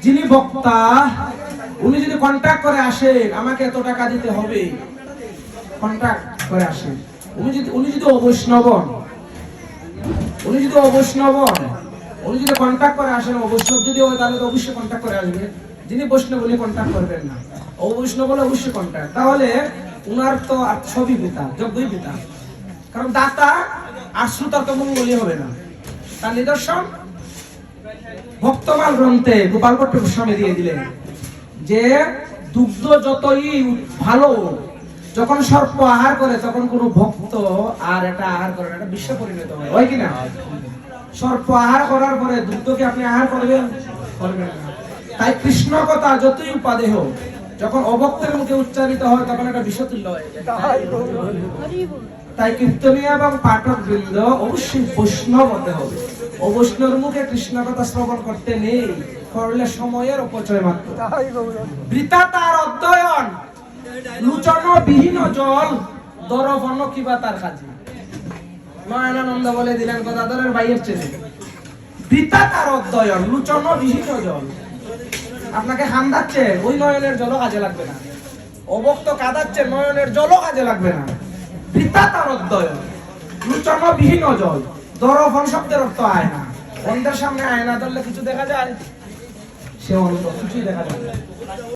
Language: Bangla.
যিনি বক্তা উনি যদি কন্ট্যাক্ট করে আসেন, আমাকে এত টাকা দিতে হবে, কন্ট্যাক্ট করে আসেন। উনি যদি অবৈষ্ণব হন, উনি যদি কন্ট্যাক্ট করে আসেন, অবৈষ্ণব যদি হয় তাহলে তো অবশ্যই কন্ট্যাক্ট করে আসবে। যিনি বৈষ্ণব উনি কন্ট্যাক্ট করবেন না, অবৈষ্ণব বলে অবশ্যই কন্ট্যাক্ট। তাহলে উনার তো সবই পিতা, যজ্ঞই পিতা। কারণ দাতা আর শ্রোতার তো মঙ্গলই হবে না। তার নিদর্শন ভক্তমাল গ্রন্থে গোপাল ভট্ট গোস্বামী দিয়ে দিলেন যে দুগ্ধ যতই ভালো, যখন সর্প আহার করে তখন কোন ভক্ত আর এটা আহার করে না, এটা বিশ্ব পরিণত হয় কিনা? সর্প আহার করার পরে দুগ্ধকে আপনি আহার করবেন না। তাই কৃষ্ণ কথা যতই উপাদেহ যখন অভক্তের মুখে উচ্চারিত হয় তখন এটা বিষতুল্য হয়। তাই কীর্তনীয় এবং পাঠক বৃন্দ অবশ্যই বৈষ্ণব হতে হবে। অবৈষ্ণবের মুখে কৃষ্ণ কথা শ্রবণ করতে নেই, করলে সময়ের অপচয় মাত্র। বৃথা তার অধ্যয়ন, লুচন বিহীন জল, দরবন কিবা তার কাজে। নয়নানন্দ বলে দিলেন গদাধরের ভাইয়ের ছেলে। বৃথা তার অধ্যয়ন, লুচন বিহীন জল। আপনাকে হান্দাচ্ছে, ওই নয়নের জলও কাজে লাগবে না। অভক্ত কাঁদাচ্ছে, নয়নের জলও কাজে লাগবে না। বৃথা তার অধ্যয়ন, লুচন বিহীন জল। দরবন শব্দের অর্থ আয়না। অন্ধের সামনে আয়না ধরলে কিছু দেখা যায়? সে অন্ধ, কিছুই দেখা যায় না।